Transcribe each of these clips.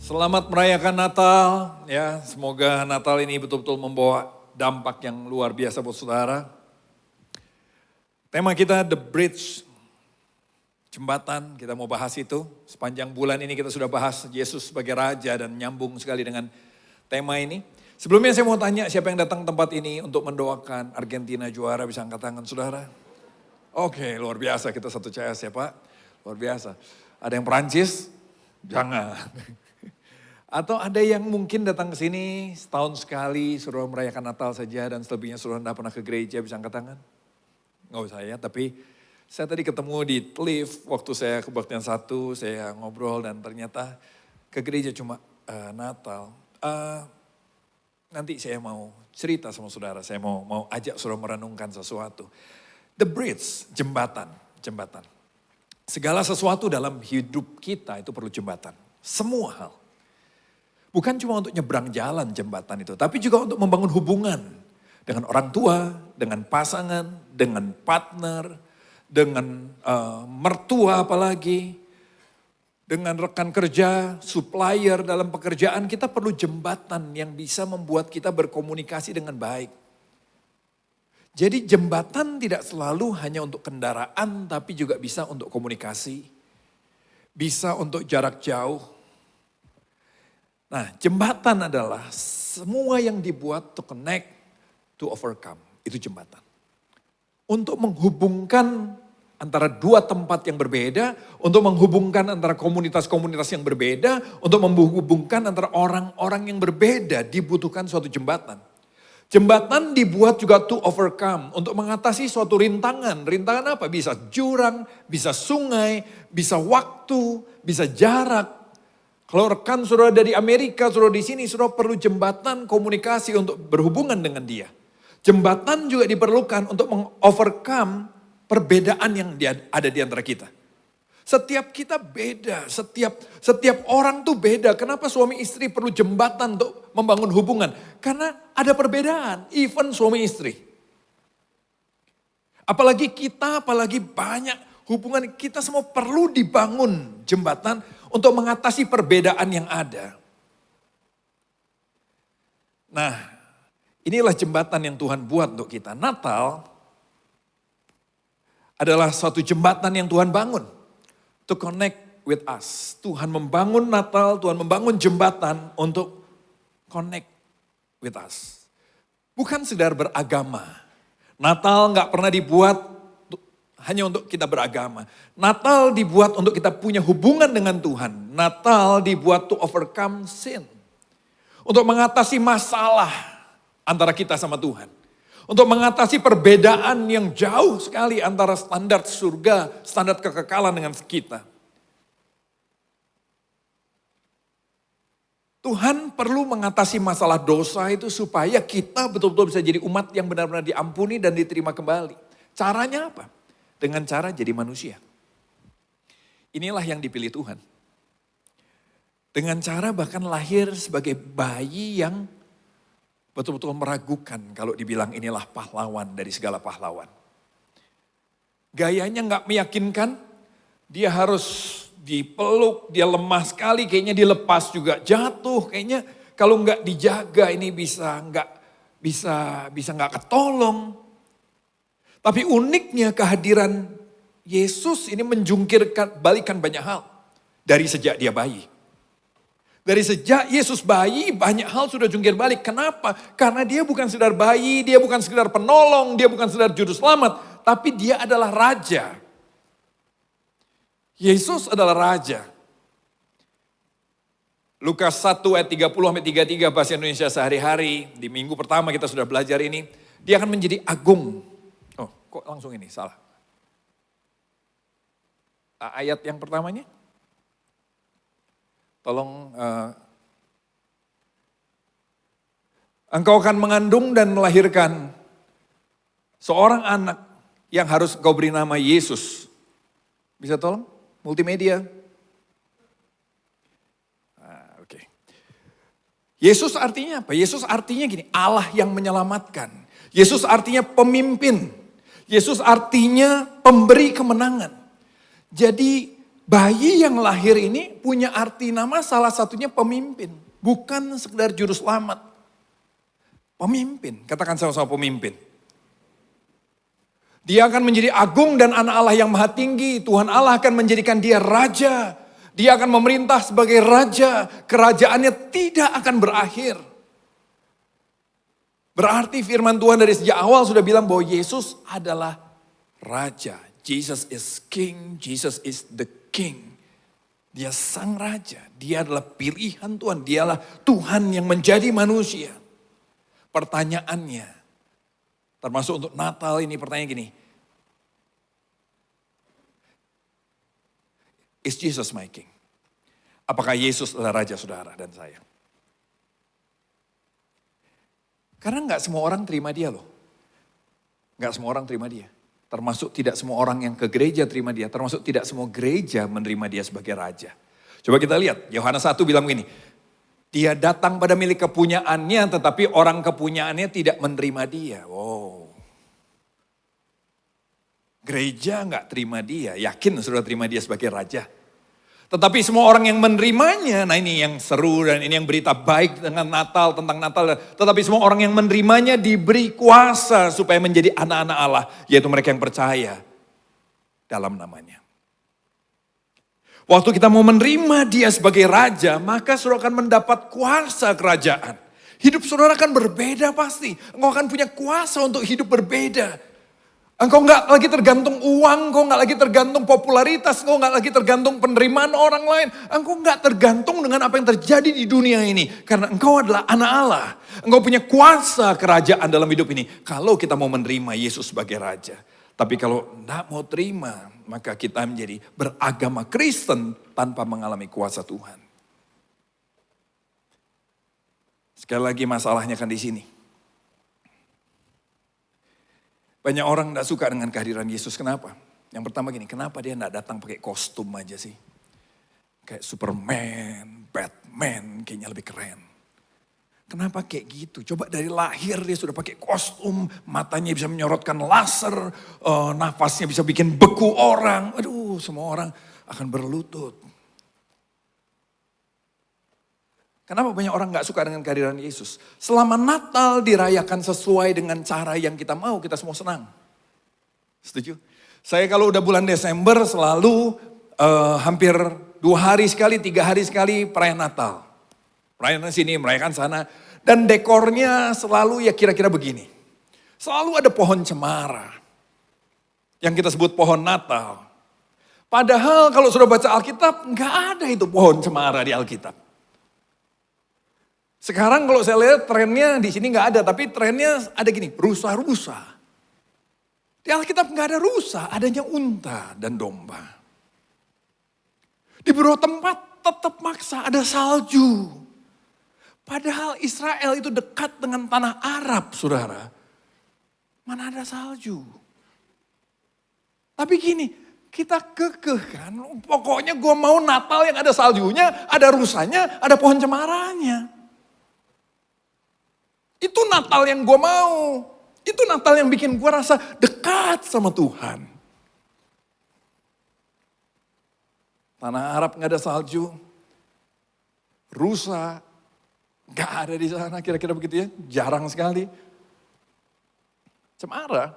Selamat merayakan Natal, ya. Semoga Natal ini betul-betul membawa dampak yang luar biasa buat saudara. Tema kita The Bridge, jembatan, kita mau bahas itu. Sepanjang bulan ini kita sudah bahas Yesus sebagai Raja dan nyambung sekali dengan tema ini. Sebelumnya saya mau tanya siapa yang datang tempat ini untuk mendoakan Argentina juara, bisa angkat tangan saudara? Oke, luar biasa, kita satu CS ya Pak, luar biasa. Ada yang Perancis? Jangan. Atau ada yang mungkin datang ke sini setahun sekali, suruh merayakan Natal saja dan selebihnya suruh tidak pernah ke gereja, bisa angkat tangan? Nggak usah ya, tapi saya tadi ketemu di lift waktu saya kebaktian 1, saya ngobrol dan ternyata ke gereja cuma Natal. Nanti saya mau cerita sama saudara, saya mau ajak saudara merenungkan sesuatu. The bridge, jembatan. Segala sesuatu dalam hidup kita itu perlu jembatan, semua hal. Bukan cuma untuk nyebrang jalan jembatan itu, tapi juga untuk membangun hubungan dengan orang tua, dengan pasangan, dengan partner, dengan mertua apalagi, dengan rekan kerja, supplier dalam pekerjaan. Kita perlu jembatan yang bisa membuat kita berkomunikasi dengan baik. Jadi jembatan tidak selalu hanya untuk kendaraan, tapi juga bisa untuk komunikasi, bisa untuk jarak jauh. Nah, jembatan adalah semua yang dibuat to connect, to overcome. Itu jembatan. Untuk menghubungkan antara dua tempat yang berbeda, untuk menghubungkan antara komunitas-komunitas yang berbeda, untuk menghubungkan antara orang-orang yang berbeda, dibutuhkan suatu jembatan. Jembatan dibuat juga to overcome, untuk mengatasi suatu rintangan. Rintangan apa? Bisa jurang, bisa sungai, bisa waktu, bisa jarak. Kalau rekan saudara dari Amerika, saudara di sini, saudara perlu jembatan komunikasi untuk berhubungan dengan dia. Jembatan juga diperlukan untuk meng-overcome perbedaan yang ada di antara kita. Setiap kita beda, setiap orang tuh beda. Kenapa suami istri perlu jembatan untuk membangun hubungan? Karena ada perbedaan, even suami istri. Apalagi kita, apalagi banyak hubungan, kita semua perlu dibangun jembatan untuk mengatasi perbedaan yang ada. Nah, inilah jembatan yang Tuhan buat untuk kita. Natal adalah suatu jembatan yang Tuhan bangun. To connect with us. Tuhan membangun Natal, Tuhan membangun jembatan untuk connect with us. Bukan sekedar beragama. Natal gak pernah dibuat hanya untuk kita beragama. Natal dibuat untuk kita punya hubungan dengan Tuhan. Natal dibuat to overcome sin. Untuk mengatasi masalah antara kita sama Tuhan. Untuk mengatasi perbedaan yang jauh sekali antara standar surga, standar kekekalan dengan kita. Tuhan perlu mengatasi masalah dosa itu supaya kita betul-betul bisa jadi umat yang benar-benar diampuni dan diterima kembali. Caranya apa? Dengan cara jadi manusia. Inilah yang dipilih Tuhan. Dengan cara bahkan lahir sebagai bayi yang betul-betul meragukan kalau dibilang inilah pahlawan dari segala pahlawan. Gayanya gak meyakinkan, dia harus dipeluk, dia lemah sekali, kayaknya dilepas juga jatuh, kayaknya kalau gak dijaga ini bisa gak ketolong. Tapi uniknya kehadiran Yesus ini menjungkirkan balikan banyak hal dari sejak dia bayi. Dari sejak Yesus bayi banyak hal sudah jungkir balik. Kenapa? Karena dia bukan sekedar bayi, dia bukan sekedar penolong, dia bukan sekedar juru selamat. Tapi dia adalah raja. Yesus adalah raja. Lukas 1 ayat 30-33 bahasa Indonesia sehari-hari. Di minggu pertama kita sudah belajar ini. Dia akan menjadi agung. Oh, kok langsung ini salah. Ayat yang pertamanya. Tolong, engkau akan mengandung dan melahirkan seorang anak yang harus engkau beri nama Yesus. Bisa tolong? Multimedia. Oke. Yesus artinya apa? Yesus artinya gini, Allah yang menyelamatkan. Yesus artinya pemimpin. Yesus artinya pemberi kemenangan. Jadi Bayi yang lahir ini punya arti nama salah satunya pemimpin. Bukan sekedar juru selamat. Pemimpin, katakan sama-sama pemimpin. Dia akan menjadi agung dan anak Allah yang maha tinggi. Tuhan Allah akan menjadikan dia raja. Dia akan memerintah sebagai raja. Kerajaannya tidak akan berakhir. Berarti firman Tuhan dari sejak awal sudah bilang bahwa Yesus adalah raja. Jesus is king, Jesus is the king. Dia sang raja, dia adalah pilihan Tuhan. Dialah Tuhan yang menjadi manusia. Pertanyaannya, termasuk untuk Natal ini pertanyaan gini. Is Jesus my king? Apakah Yesus adalah raja saudara dan saya? Karena gak semua orang terima dia loh. Gak semua orang terima dia. Termasuk tidak semua orang yang ke gereja terima dia. Termasuk tidak semua gereja menerima dia sebagai raja. Coba kita lihat, Yohanes 1 bilang begini. Dia datang pada milik kepunyaannya, tetapi orang kepunyaannya tidak menerima dia. Wow. Gereja gak terima dia, yakin sudah terima dia sebagai raja. Tetapi semua orang yang menerimanya, nah ini yang seru dan ini yang berita baik dengan Natal, tentang Natal. Tetapi semua orang yang menerimanya diberi kuasa supaya menjadi anak-anak Allah. Yaitu mereka yang percaya dalam namanya. Waktu kita mau menerima dia sebagai raja, maka saudara akan mendapat kuasa kerajaan. Hidup saudara akan berbeda pasti. Engkau akan punya kuasa untuk hidup berbeda. Engkau gak lagi tergantung uang, engkau gak lagi tergantung popularitas, engkau gak lagi tergantung penerimaan orang lain. Engkau gak tergantung dengan apa yang terjadi di dunia ini. Karena engkau adalah anak Allah. Engkau punya kuasa kerajaan dalam hidup ini. Kalau kita mau menerima Yesus sebagai raja. Tapi kalau gak mau terima, maka kita menjadi beragama Kristen tanpa mengalami kuasa Tuhan. Sekali lagi masalahnya kan di sini. Banyak orang gak suka dengan kehadiran Yesus. Kenapa? Yang pertama gini, kenapa dia gak datang pakai kostum aja sih? Kayak Superman, Batman, kayaknya lebih keren. Kenapa kayak gitu? Coba dari lahir dia sudah pakai kostum, matanya bisa menyorotkan laser, nafasnya bisa bikin beku orang. Aduh, semua orang akan berlutut. Kenapa banyak orang gak suka dengan kehadiran Yesus? Selama Natal dirayakan sesuai dengan cara yang kita mau, kita semua senang. Setuju? Saya kalau udah bulan Desember selalu hampir 2 hari sekali, 3 hari sekali perayaan Natal. Perayaan sini, merayakan sana. Dan dekornya selalu ya kira-kira begini. Selalu ada pohon cemara. Yang kita sebut pohon Natal. Padahal kalau sudah baca Alkitab, gak ada itu pohon cemara di Alkitab. Sekarang kalau saya lihat trennya di sini nggak ada, tapi trennya ada gini, rusa-rusa. Di Alkitab nggak ada rusa, adanya unta dan domba. Di beberapa tempat tetap maksa ada salju. Padahal Israel itu dekat dengan tanah Arab, saudara. Mana ada salju? Tapi gini, kita kekeh kan, pokoknya gue mau Natal yang ada saljunya, ada rusanya, ada pohon cemaranya. Itu Natal yang gue mau. Itu Natal yang bikin gue rasa dekat sama Tuhan. Tanah Arab gak ada salju. Rusa gak ada di sana, kira-kira begitu ya. Jarang sekali. Cemara.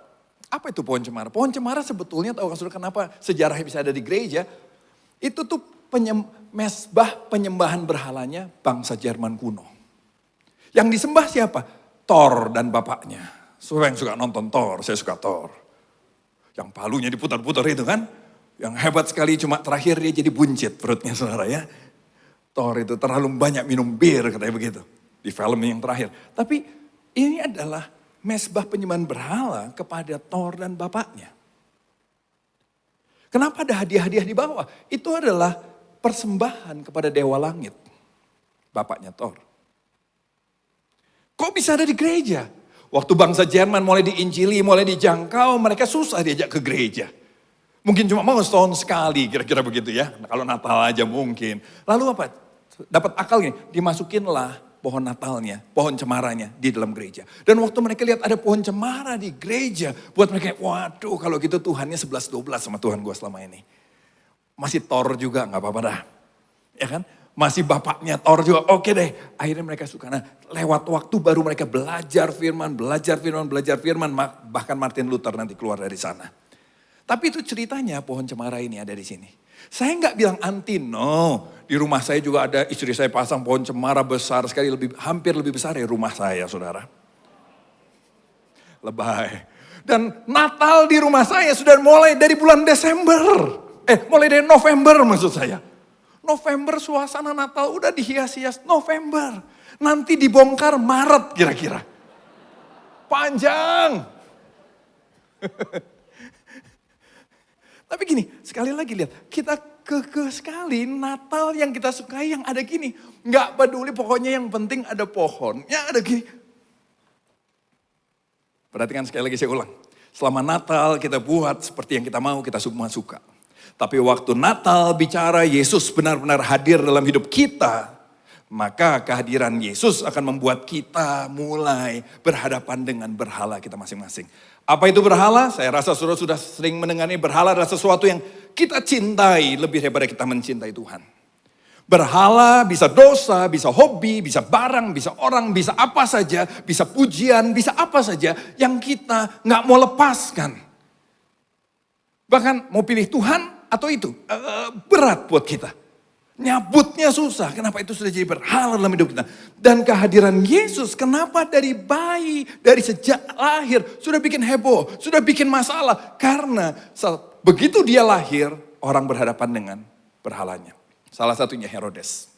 Apa itu pohon cemara? Pohon cemara sebetulnya tahu kan saudara kenapa sejarahnya bisa ada di gereja. Itu tuh mesbah penyembahan berhalanya bangsa Jerman kuno. Yang disembah siapa? Thor dan bapaknya. Siapa yang suka nonton Thor? Saya suka Thor. Yang palunya diputar-putar itu kan. Yang hebat sekali cuma terakhir dia jadi buncit perutnya saudara ya. Thor itu terlalu banyak minum bir katanya begitu. Di film yang terakhir. Tapi ini adalah mesbah penyembahan berhala kepada Thor dan bapaknya. Kenapa ada hadiah-hadiah di bawah? Itu adalah persembahan kepada Dewa Langit. Bapaknya Thor. Kok bisa ada di gereja? Waktu bangsa Jerman mulai diinjili, mulai dijangkau, mereka susah diajak ke gereja. Mungkin cuma mau setahun sekali, kira-kira begitu ya. Nah, kalau Natal aja mungkin. Lalu apa? Dapat akal gini, dimasukinlah pohon Natalnya, pohon cemaranya di dalam gereja. Dan waktu mereka lihat ada pohon cemara di gereja, buat mereka, waduh kalau gitu Tuhannya 11-12 sama Tuhan gue selama ini. Masih Thor juga nggak apa-apa dah. Ya kan? Masih bapaknya Thor juga, oke deh. Akhirnya mereka suka. Nah, lewat waktu baru mereka belajar firman. Bahkan Martin Luther nanti keluar dari sana. Tapi itu ceritanya pohon cemara ini ada di sini. Saya nggak bilang anti, no. Di rumah saya juga ada, istri saya pasang pohon cemara besar sekali, hampir lebih besar dari rumah saya, saudara. Lebay. Dan Natal di rumah saya sudah mulai dari bulan Desember. Mulai dari November maksud saya. November suasana Natal udah dihias-hias November. Nanti dibongkar Maret kira-kira. Panjang. Tapi gini, sekali lagi lihat. Kita kekeh sekali Natal yang kita sukai yang ada gini. Nggak peduli pokoknya yang penting ada pohonnya ada gini. Perhatikan sekali lagi saya ulang. Selama Natal kita buat seperti yang kita mau, kita semua suka. Tapi waktu Natal bicara Yesus benar-benar hadir dalam hidup kita, maka kehadiran Yesus akan membuat kita mulai berhadapan dengan berhala kita masing-masing. Apa itu berhala? Saya rasa saudara sudah sering mendengarnya. Berhala adalah sesuatu yang kita cintai lebih daripada kita mencintai Tuhan. Berhala bisa dosa, bisa hobi, bisa barang, bisa orang, bisa apa saja, bisa pujian, bisa apa saja yang kita nggak mau lepaskan. Bahkan mau pilih Tuhan atau itu berat buat kita. Nyabutnya susah. Kenapa itu sudah jadi berhala dalam hidup kita. Dan kehadiran Yesus kenapa dari bayi, dari sejak lahir sudah bikin heboh, sudah bikin masalah. Karena begitu dia lahir orang berhadapan dengan berhalanya. Salah satunya Herodes.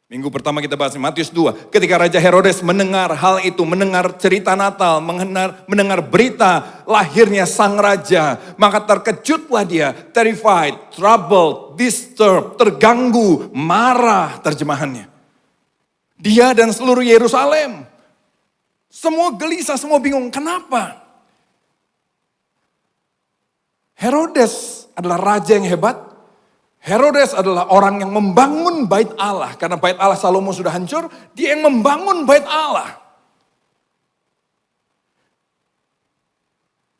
Minggu pertama kita bahas Matius 2. Ketika Raja Herodes mendengar hal itu, mendengar cerita Natal, mendengar berita lahirnya sang raja. Maka terkejutlah dia, terrified, troubled, disturbed, terganggu, marah terjemahannya. Dia dan seluruh Yerusalem. Semua gelisah, semua bingung. Kenapa? Herodes adalah raja yang hebat. Herodes adalah orang yang membangun bait Allah. Karena bait Allah Salomo sudah hancur, dia yang membangun bait Allah.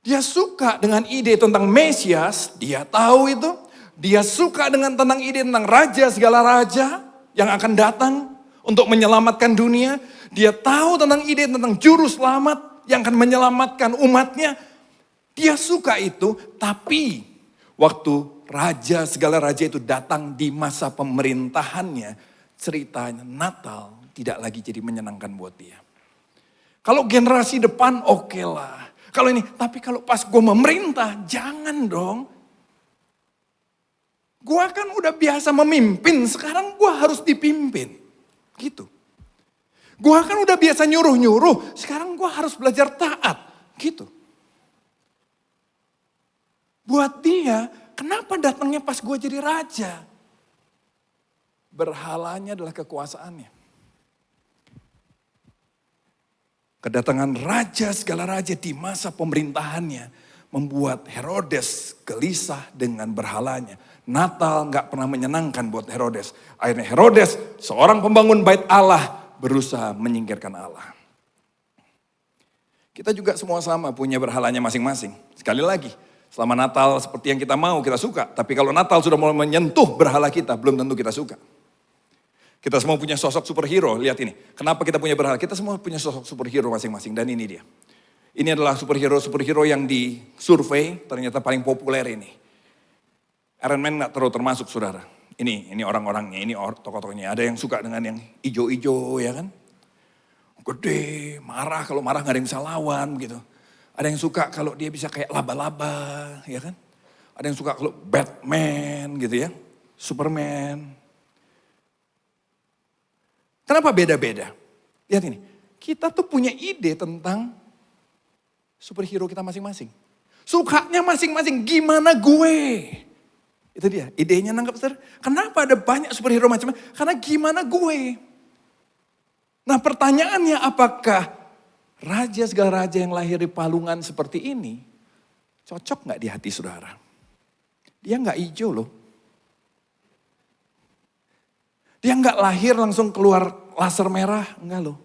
Dia suka dengan ide tentang Mesias, dia tahu itu. Dia suka tentang ide tentang raja, segala raja yang akan datang untuk menyelamatkan dunia. Dia tahu tentang ide tentang juru selamat yang akan menyelamatkan umatnya. Dia suka itu, tapi waktu segala raja itu datang di masa pemerintahannya, ceritanya Natal tidak lagi jadi menyenangkan buat dia. Kalau generasi depan oke lah. Kalau ini, tapi kalau pas gue memerintah, jangan dong. Gue kan udah biasa memimpin, sekarang gue harus dipimpin. Gitu. Gue kan udah biasa nyuruh-nyuruh, sekarang gue harus belajar taat. Gitu. Buat dia, kenapa datangnya pas gue jadi raja? Berhalanya adalah kekuasaannya. Kedatangan raja, segala raja di masa pemerintahannya membuat Herodes gelisah dengan berhalanya. Natal gak pernah menyenangkan buat Herodes. Akhirnya Herodes, seorang pembangun bait Allah, berusaha menyingkirkan Allah. Kita juga semua sama punya berhalanya masing-masing. Sekali lagi, selama Natal seperti yang kita mau, kita suka. Tapi kalau Natal sudah mulai menyentuh berhala kita, belum tentu kita suka. Kita semua punya sosok superhero, lihat ini. Kenapa kita punya berhala? Kita semua punya sosok superhero masing-masing, dan ini dia. Ini adalah superhero yang disurvei, ternyata paling populer ini. Iron Man gak terlalu termasuk, saudara. Ini orang-orangnya, ini tokoh-tokohnya. Ada yang suka dengan yang ijo-ijo, ya kan. Gede, marah, kalau marah gak ada yang bisa lawan, gitu. Ada yang suka kalau dia bisa kayak laba-laba, ya kan. Ada yang suka kalau Batman gitu ya, Superman. Kenapa beda-beda? Lihat ini, kita tuh punya ide tentang superhero kita masing-masing. Sukanya masing-masing, gimana gue? Itu dia, idenya nangkep saudara. Kenapa ada banyak superhero macam-macam? Karena gimana gue? Nah pertanyaannya apakah segala raja yang lahir di palungan seperti ini, cocok gak di hati saudara? Dia gak hijau loh. Dia gak lahir langsung keluar laser merah, enggak loh.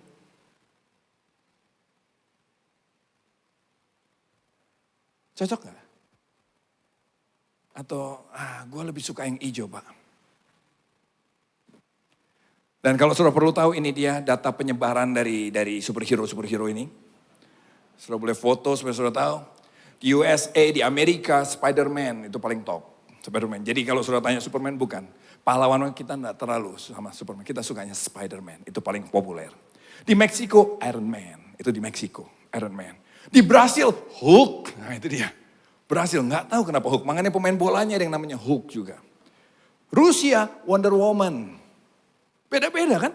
Cocok gak? Atau, gue lebih suka yang hijau Pak. Dan kalau saudara perlu tahu, ini dia data penyebaran dari superhero ini. Saudara boleh foto supaya saudara tahu. Di USA, di Amerika, Spider-Man itu paling top. Spider-Man. Jadi kalau saudara tanya Superman, bukan. Pahlawan kita enggak terlalu sama Superman. Kita sukanya Spider-Man, itu paling populer. Di Meksiko, Iron Man. Itu di Meksiko, Iron Man. Di Brasil, Hulk. Nah itu dia. Brasil, nggak tahu kenapa Hulk. Makanya pemain bolanya ada yang namanya Hulk juga. Rusia, Wonder Woman. Beda-beda kan?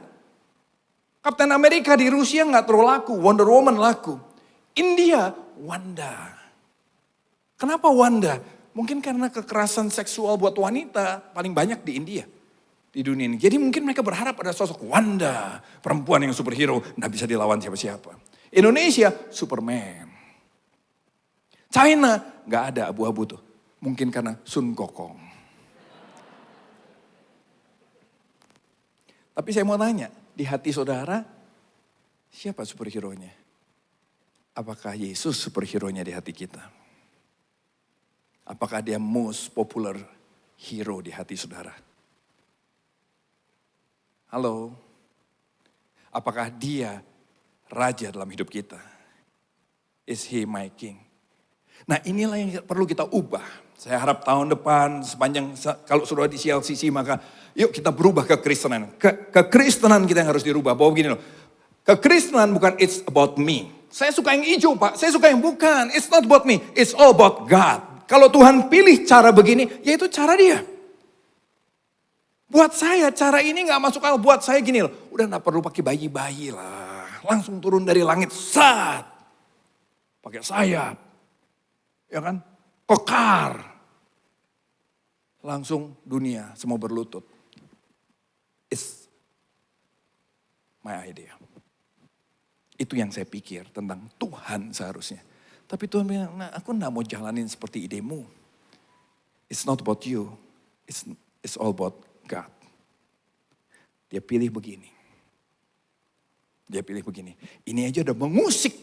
Kapten Amerika di Rusia nggak terlalu laku. Wonder Woman laku. India, Wanda. Kenapa Wanda? Mungkin karena kekerasan seksual buat wanita paling banyak di India. Di dunia ini. Jadi mungkin mereka berharap ada sosok Wanda. Perempuan yang superhero, nggak bisa dilawan siapa-siapa. Indonesia, Superman. China, nggak ada abu-abu tuh. Mungkin karena Sun Gokong. Tapi saya mau tanya, di hati saudara, siapa superhero-nya? Apakah Yesus superhero-nya di hati kita? Apakah dia most popular hero di hati saudara? Halo? Apakah dia raja dalam hidup kita? Is he my king? Nah inilah yang perlu kita ubah. Saya harap tahun depan kalau sudah di CLCC maka yuk kita berubah kekristenan. Kekristenan kita yang harus dirubah. Bahwa begini loh, kekristenan bukan it's about me. Saya suka yang hijau Pak, saya suka yang bukan. It's not about me, it's all about God. Kalau Tuhan pilih cara begini, yaitu cara dia. Buat saya cara ini gak masuk akal, buat saya gini loh. Udah gak perlu pakai bayi-bayi lah. Langsung turun dari langit, sat. Pakai sayap. Ya kan? Kekar. Langsung dunia semua berlutut. It's my idea. Itu yang saya pikir tentang Tuhan seharusnya. Tapi Tuhan bilang, aku gak mau jalanin seperti idemu. It's not about you. It's all about God. Dia pilih begini. Dia pilih begini. Ini aja udah mengusik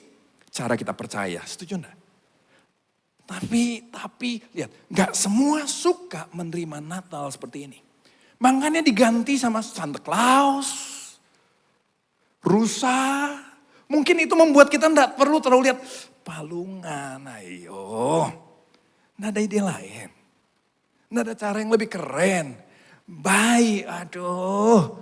cara kita percaya. Setuju enggak? Tapi lihat, gak semua suka menerima Natal seperti ini. Makanya diganti sama Santa Claus, rusa. Mungkin itu membuat kita gak perlu terlalu lihat palungan, ayo. Gak ada ide lain. Gak ada cara yang lebih keren. Baik, aduh.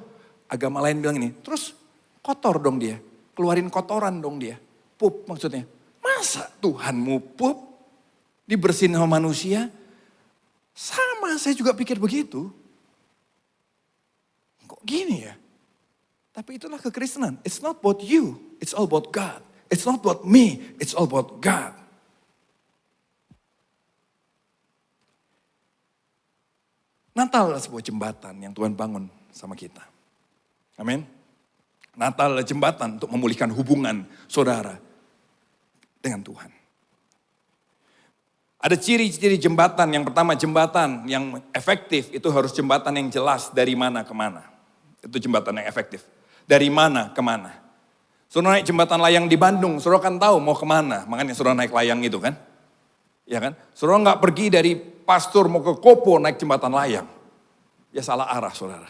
Agama lain bilang ini, terus kotor dong dia. Keluarin kotoran dong dia. Pup maksudnya. Masa Tuhanmu pup? Dibersihin sama manusia. Sama, saya juga pikir begitu. Kok gini ya? Tapi itulah kekristenan. It's not about you, it's all about God. It's not about me, it's all about God. Natal adalah sebuah jembatan yang Tuhan bangun sama kita. Amin. Natal adalah jembatan untuk memulihkan hubungan saudara dengan Tuhan. Ada ciri-ciri jembatan. Yang pertama, jembatan yang efektif itu harus jembatan yang jelas dari mana ke mana. Itu jembatan yang efektif. Dari mana ke mana. Saudara naik jembatan layang di Bandung, saudara kan tahu mau kemana. Makanya saudara naik layang itu kan. Ya kan? Saudara nggak pergi dari Pastur mau ke Kopo naik jembatan layang. Ya salah arah saudara.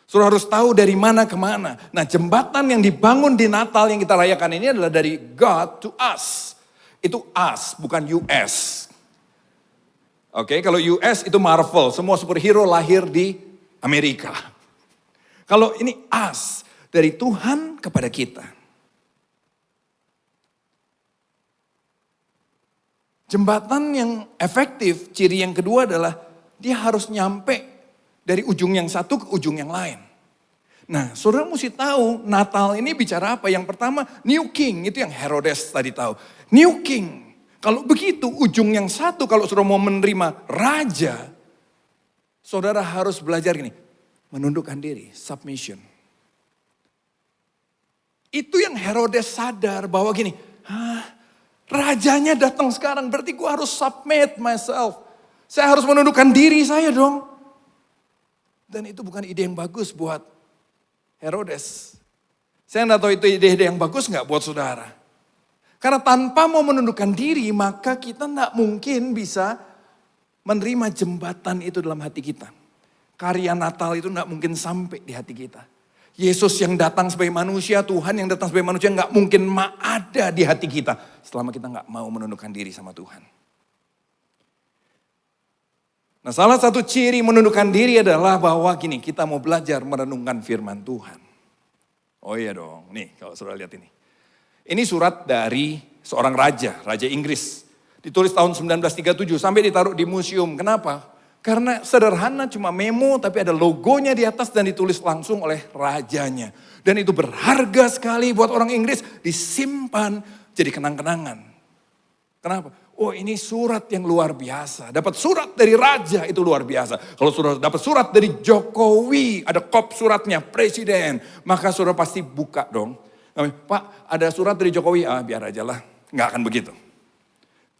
Saudara harus tahu dari mana ke mana. Nah jembatan yang dibangun di Natal yang kita rayakan ini adalah dari God to us. Itu us, bukan US. Oke, kalau US itu Marvel, semua superhero lahir di Amerika. Kalau ini us, dari Tuhan kepada kita. Jembatan yang efektif, ciri yang kedua adalah dia harus nyampe dari ujung yang satu ke ujung yang lain. Nah, saudara mesti tahu Natal ini bicara apa? Yang pertama, New King, itu yang Herodes tadi tahu. New King. Kalau begitu ujung yang satu kalau saudara mau menerima raja, saudara harus belajar gini, menundukkan diri, submission. Itu yang Herodes sadar bahwa gini, rajanya datang sekarang berarti gue harus submit myself. Saya harus menundukkan diri saya dong. Dan itu bukan ide yang bagus buat Herodes. Saya enggak tahu itu ide-ide yang bagus enggak buat saudara. Karena tanpa mau menundukkan diri, maka kita enggak mungkin bisa menerima jembatan itu dalam hati kita. Karya Natal itu gak mungkin sampai di hati kita. Yesus yang datang sebagai manusia, Tuhan yang datang sebagai manusia gak mungkin ada di hati kita. Selama kita gak mau menundukkan diri sama Tuhan. Nah, salah satu ciri menundukkan diri adalah bahwa gini, kita mau belajar merenungkan firman Tuhan. Oh iya dong, nih kalau saudara lihat ini. Ini surat dari seorang raja Inggris. Ditulis tahun 1937 sampai ditaruh di museum. Kenapa? Karena sederhana cuma memo tapi ada logonya di atas dan ditulis langsung oleh rajanya. Dan itu berharga sekali buat orang Inggris, disimpan jadi kenang-kenangan. Kenapa? Oh ini surat yang luar biasa. Dapat surat dari raja itu luar biasa. Kalau saudara dapat surat dari Jokowi, ada kop suratnya, presiden. Maka saudara pasti buka dong. Pak ada surat dari Jokowi, biar aja lah. Nggak akan begitu.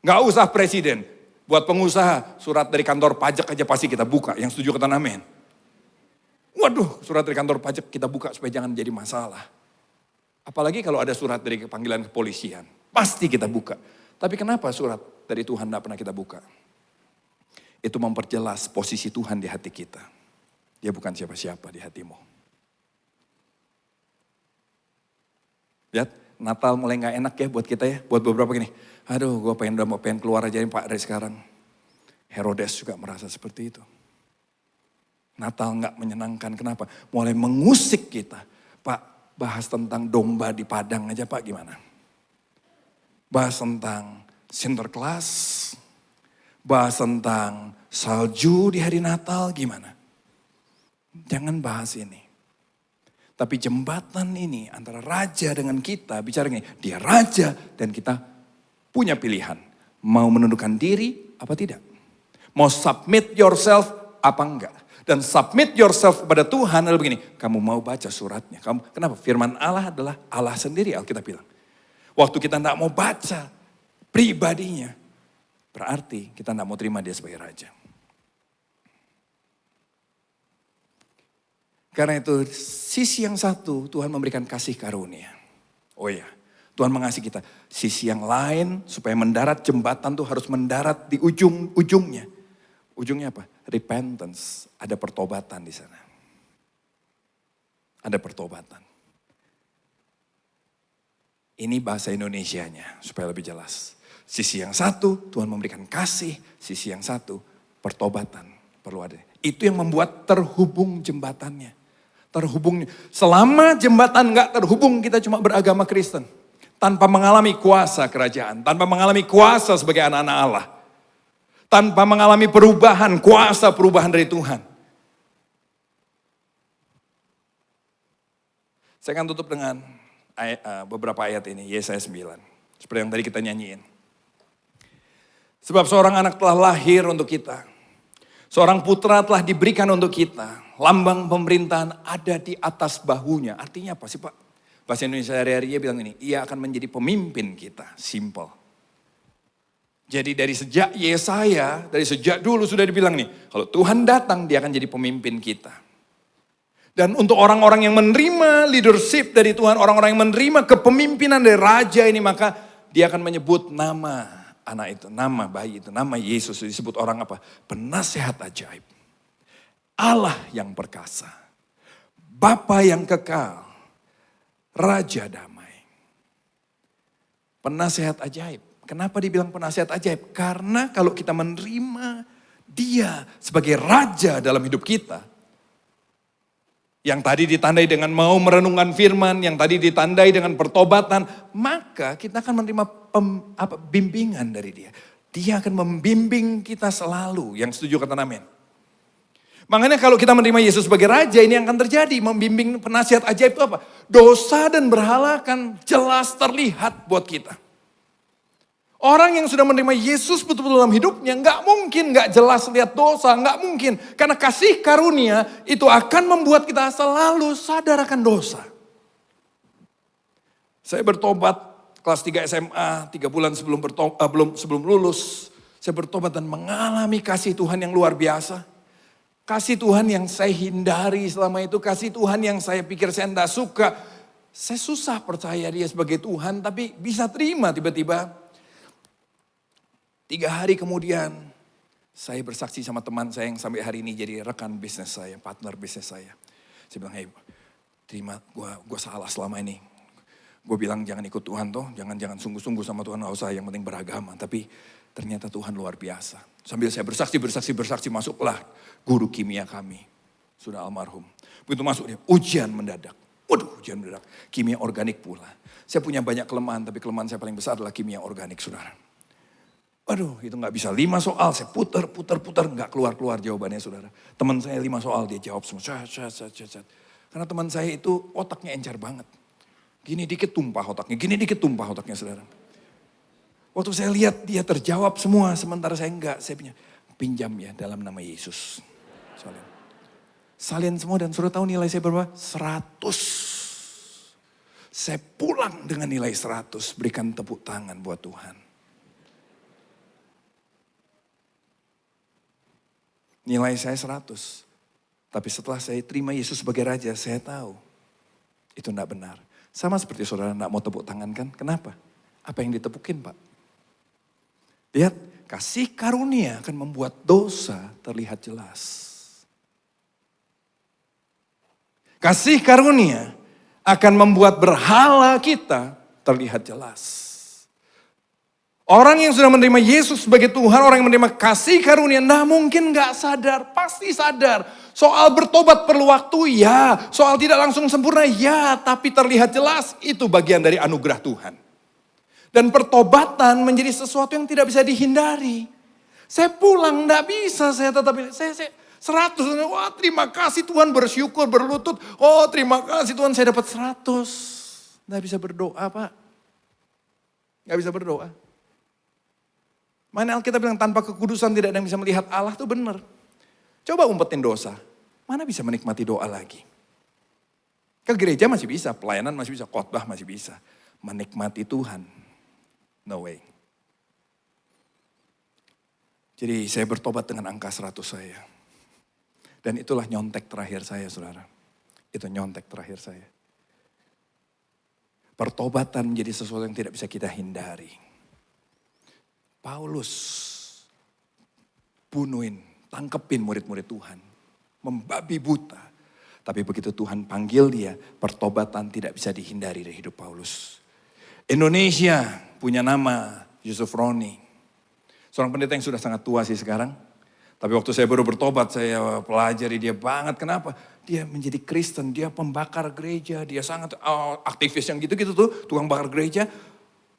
Nggak usah presiden. Buat pengusaha, surat dari kantor pajak aja pasti kita buka. Yang setuju kata amin. Waduh, surat dari kantor pajak kita buka supaya jangan jadi masalah. Apalagi kalau ada surat dari panggilan kepolisian. Pasti kita buka. Tapi kenapa surat dari Tuhan tidak pernah kita buka? Itu memperjelas posisi Tuhan di hati kita. Dia bukan siapa-siapa di hatimu. Lihat, Natal mulai gak enak ya buat kita ya. Buat beberapa gini, aduh gue pengen keluar aja Pak dari sekarang. Herodes juga merasa seperti itu. Natal gak menyenangkan, kenapa? Mulai mengusik kita. Pak, bahas tentang domba di padang aja Pak gimana? Bahas tentang Sinterklas, bahas tentang salju di hari Natal gimana? Jangan bahas ini. Tapi jembatan ini antara raja dengan kita, bicara gini, dia raja dan kita punya pilihan. Mau menundukkan diri apa tidak? Mau submit yourself apa enggak? Dan submit yourself kepada Tuhan adalah begini, kamu mau baca suratnya. Kenapa? Firman Allah adalah Allah sendiri, Alkitab bilang. Waktu kita tidak mau baca pribadinya, berarti kita tidak mau terima dia sebagai raja. Karena itu sisi yang satu Tuhan memberikan kasih karunia. Oh iya, Tuhan mengasihi kita. Sisi yang lain supaya mendarat jembatan tuh harus mendarat di ujungnya. Ujungnya apa? Repentance. Ada pertobatan di sana. Ada pertobatan. Ini bahasa Indonesianya supaya lebih jelas. Sisi yang satu Tuhan memberikan kasih, sisi yang satu pertobatan perlu ada. Itu yang membuat terhubung jembatannya. Terhubungnya. Selama jembatan enggak terhubung kita cuma beragama Kristen. Tanpa mengalami kuasa kerajaan, tanpa mengalami kuasa sebagai anak-anak Allah. Tanpa mengalami perubahan, kuasa perubahan dari Tuhan. Saya akan tutup dengan beberapa ayat ini, Yesaya 9. Seperti yang tadi kita nyanyiin. Sebab seorang anak telah lahir untuk kita. Seorang putra telah diberikan untuk kita. Lambang pemerintahan ada di atas bahunya. Artinya apa sih Pak? Bahasa Indonesia hari-hari dia bilang ini, ia akan menjadi pemimpin kita. Simple. Jadi dari sejak Yesaya, dari sejak dulu sudah dibilang nih. Kalau Tuhan datang dia akan jadi pemimpin kita. Dan untuk orang-orang yang menerima leadership dari Tuhan, orang-orang yang menerima kepemimpinan dari Raja ini, maka dia akan menyebut nama anak itu, nama bayi itu, nama Yesus. Disebut orang apa? Penasehat ajaib. Allah yang perkasa. Bapa yang kekal. Raja damai. Penasehat ajaib. Kenapa dibilang penasehat ajaib? Karena kalau kita menerima dia sebagai Raja dalam hidup kita, yang tadi ditandai dengan mau merenungkan firman, yang tadi ditandai dengan pertobatan, maka kita akan menerima bimbingan dari dia. Dia akan membimbing kita selalu, yang setuju kata amin. Makanya kalau kita menerima Yesus sebagai Raja, ini yang akan terjadi, membimbing penasihat ajaib itu apa? Dosa dan berhala akan jelas terlihat buat kita. Orang yang sudah menerima Yesus betul-betul dalam hidupnya, nggak mungkin nggak jelas lihat dosa, nggak mungkin. Karena kasih karunia itu akan membuat kita selalu sadar akan dosa. Saya bertobat kelas 3 SMA, 3 bulan sebelum lulus. Saya bertobat dan mengalami kasih Tuhan yang luar biasa. Kasih Tuhan yang saya hindari selama itu, kasih Tuhan yang saya pikir saya tidak suka. Saya susah percaya dia sebagai Tuhan, tapi bisa terima tiba-tiba. 3 hari kemudian Saya bersaksi sama teman saya yang sampai hari ini jadi rekan bisnis saya, partner bisnis saya. Saya bilang, hey, terima, gue salah selama ini. Gue bilang jangan ikut Tuhan toh, jangan sungguh-sungguh sama Tuhan, gak usah, yang penting beragama. Tapi ternyata Tuhan luar biasa. Sambil saya bersaksi, masuklah guru kimia kami. Sudah almarhum. Begitu masuk dia, ujian mendadak. Waduh, ujian mendadak. Kimia organik pula. Saya punya banyak kelemahan, tapi kelemahan saya paling besar adalah kimia organik, saudara. Waduh, itu gak bisa. 5 soal, saya putar, gak keluar jawabannya, saudara. Teman saya 5 soal, dia jawab semua. Karena teman saya itu otaknya encer banget. Gini dikit tumpah otaknya, saudara. Waktu saya lihat dia terjawab semua, sementara saya enggak. Saya punya, pinjam ya dalam nama Yesus. Salin semua dan saudara tahu nilai saya berapa? 100. Saya pulang dengan nilai 100, berikan tepuk tangan buat Tuhan. Nilai saya 100. Tapi setelah saya terima Yesus sebagai Raja, saya tahu itu enggak benar. Sama seperti saudara enggak mau tepuk tangan kan? Kenapa? Apa yang ditepukin Pak? Lihat, kasih karunia akan membuat dosa terlihat jelas. Kasih karunia akan membuat berhala kita terlihat jelas. Orang yang sudah menerima Yesus sebagai Tuhan, orang yang menerima kasih karunia, nah mungkin gak sadar, pasti sadar. Soal bertobat perlu waktu, ya. Soal tidak langsung sempurna, ya. Tapi terlihat jelas, itu bagian dari anugerah Tuhan. Dan pertobatan menjadi sesuatu yang tidak bisa dihindari. Saya pulang, gak bisa, saya tetap, saya 100, wah terima kasih Tuhan, bersyukur, berlutut. Oh terima kasih Tuhan, saya dapat 100. Gak bisa berdoa Pak. Gak bisa berdoa. Mana Alkitab bilang tanpa kekudusan tidak ada yang bisa melihat Allah, itu benar. Coba umpetin dosa, mana bisa menikmati doa lagi? Ke gereja masih bisa, pelayanan masih bisa, khotbah masih bisa. Menikmati Tuhan, no way. Jadi saya bertobat dengan angka 100 saya. Dan itulah nyontek terakhir saya, saudara. Itu nyontek terakhir saya. Pertobatan menjadi sesuatu yang tidak bisa kita hindari. Paulus bunuhin, tangkepin murid-murid Tuhan. Membabi buta. Tapi begitu Tuhan panggil dia, pertobatan tidak bisa dihindari dari hidup Paulus. Indonesia punya nama Yusuf Roni. Seorang pendeta yang sudah sangat tua sih sekarang. Tapi waktu saya baru bertobat, saya pelajari dia banget. Kenapa? Dia menjadi Kristen, dia pembakar gereja, dia sangat aktivis yang gitu-gitu tuh, tukang bakar gereja.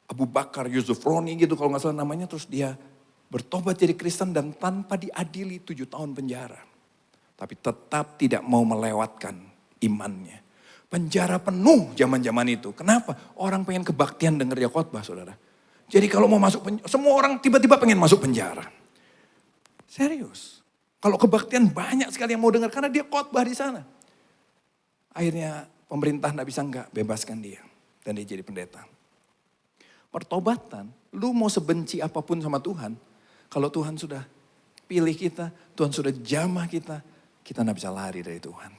Abu Bakar Yusuf Roni gitu kalau gak salah namanya. Terus dia bertobat jadi Kristen dan tanpa diadili 7 tahun penjara. Tapi tetap tidak mau melewatkan imannya. Penjara penuh zaman-zaman itu. Kenapa? Orang pengen kebaktian denger dia khotbah, saudara. Jadi kalau mau masuk penjara, semua orang tiba-tiba pengen masuk penjara. Serius. Kalau kebaktian banyak sekali yang mau dengar karena dia khotbah di sana. Akhirnya pemerintah gak bisa bebaskan dia. Dan dia jadi pendeta. Pertobatan, lu mau sebenci apapun sama Tuhan. Kalau Tuhan sudah pilih kita, Tuhan sudah jamah kita gak bisa lari dari Tuhan.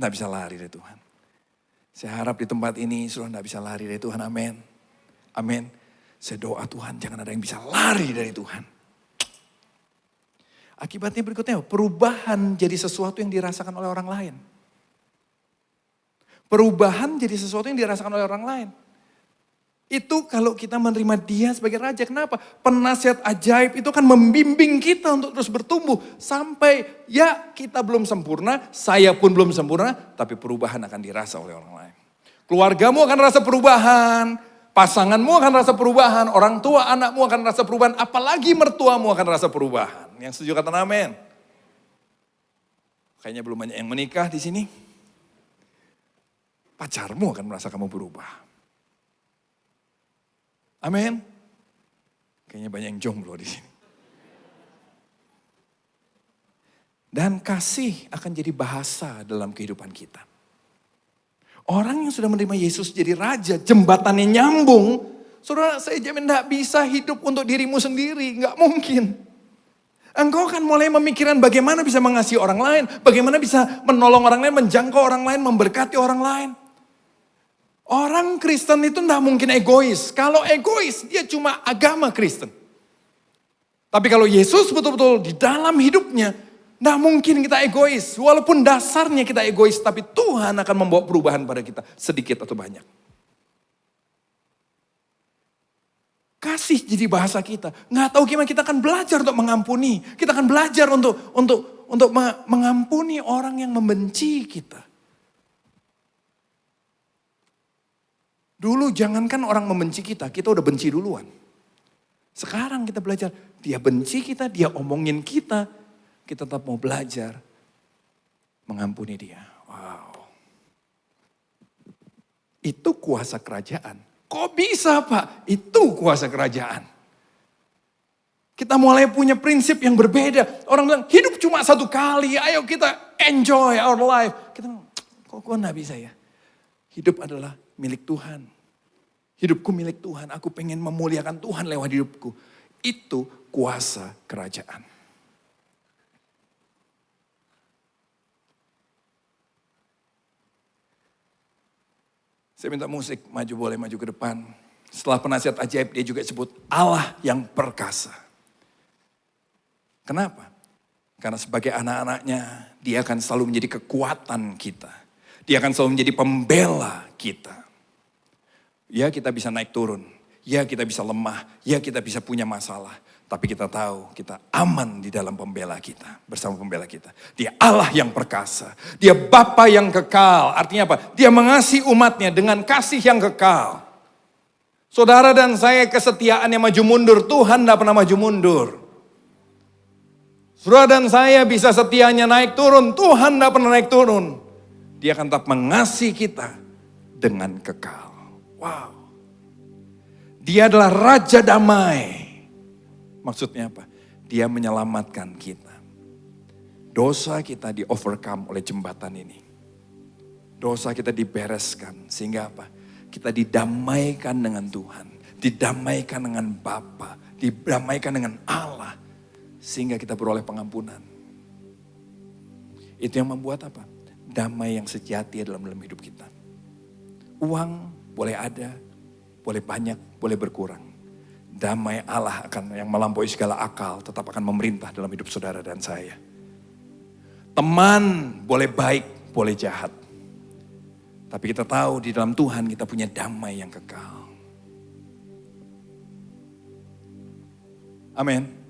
Gak bisa lari dari Tuhan. Saya harap di tempat ini sudah gak bisa lari dari Tuhan, amin. Amin. Saya doa Tuhan jangan ada yang bisa lari dari Tuhan. Akibatnya berikutnya, perubahan jadi sesuatu yang dirasakan oleh orang lain. Perubahan jadi sesuatu yang dirasakan oleh orang lain. Itu kalau kita menerima dia sebagai raja. Kenapa? Penasihat ajaib itu kan membimbing kita untuk terus bertumbuh. Sampai ya kita belum sempurna, saya pun belum sempurna. Tapi perubahan akan dirasa oleh orang lain. Keluargamu akan rasa perubahan. Pasanganmu akan rasa perubahan. Orang tua anakmu akan rasa perubahan. Apalagi mertuamu akan rasa perubahan. Yang setuju kata amin. Kayaknya belum banyak yang menikah di sini. Pacarmu akan merasa kamu berubah. Amin. Kayaknya banyak yang jomblo di sini. Dan kasih akan jadi bahasa dalam kehidupan kita. Orang yang sudah menerima Yesus jadi raja, jembatannya nyambung. Saudara, saya jamin gak bisa hidup untuk dirimu sendiri, gak mungkin. Engkau akan mulai memikirkan bagaimana bisa mengasihi orang lain, bagaimana bisa menolong orang lain, menjangkau orang lain, memberkati orang lain. Orang Kristen itu tidak mungkin egois. Kalau egois, dia cuma agama Kristen. Tapi kalau Yesus betul-betul di dalam hidupnya, tidak mungkin kita egois. Walaupun dasarnya kita egois, tapi Tuhan akan membawa perubahan pada kita, sedikit atau banyak. Kasih jadi bahasa kita. Nggak tahu gimana, kita akan belajar untuk mengampuni. Kita akan belajar untuk mengampuni orang yang membenci kita. Dulu jangankan orang membenci kita udah benci duluan. Sekarang kita belajar, dia benci kita, dia omongin kita tetap mau belajar mengampuni dia. Wow. Itu kuasa kerajaan. Kok bisa Pak? Itu kuasa kerajaan. Kita mulai punya prinsip yang berbeda. Orang bilang hidup cuma satu kali, ayo kita enjoy our life. Kita bilang, kok gak bisa ya? Hidup adalah milik Tuhan. Hidupku milik Tuhan, aku pengen memuliakan Tuhan lewat hidupku. Itu kuasa kerajaan. Saya minta musik, boleh maju ke depan. Setelah penasihat ajaib, dia juga sebut Allah yang perkasa. Kenapa? Karena sebagai anak-anaknya, dia akan selalu menjadi kekuatan kita. Dia akan selalu menjadi pembela kita. Ya kita bisa naik turun, ya kita bisa lemah, ya kita bisa punya masalah. Tapi kita tahu kita aman di dalam pembela kita, bersama pembela kita. Dia Allah yang perkasa, dia Bapa yang kekal. Artinya apa? Dia mengasihi umatnya dengan kasih yang kekal. Saudara dan saya kesetiaannya maju mundur, Tuhan tidak pernah maju mundur. Saudara dan saya bisa setianya naik turun, Tuhan tidak pernah naik turun. Dia akan tetap mengasihi kita dengan kekal. Wow. Dia adalah Raja Damai. Maksudnya apa? Dia menyelamatkan kita. Dosa kita di overcome oleh jembatan ini. Dosa kita dibereskan. Sehingga apa? Kita didamaikan dengan Tuhan. Didamaikan dengan Bapa. Didamaikan dengan Allah. Sehingga kita beroleh pengampunan. Itu yang membuat apa? Damai yang sejati dalam hidup kita. Uang boleh ada, boleh banyak, boleh berkurang. Damai Allah akan yang melampaui segala akal tetap akan memerintah dalam hidup saudara dan saya. Teman boleh baik, boleh jahat. Tapi kita tahu di dalam Tuhan kita punya damai yang kekal. Amin.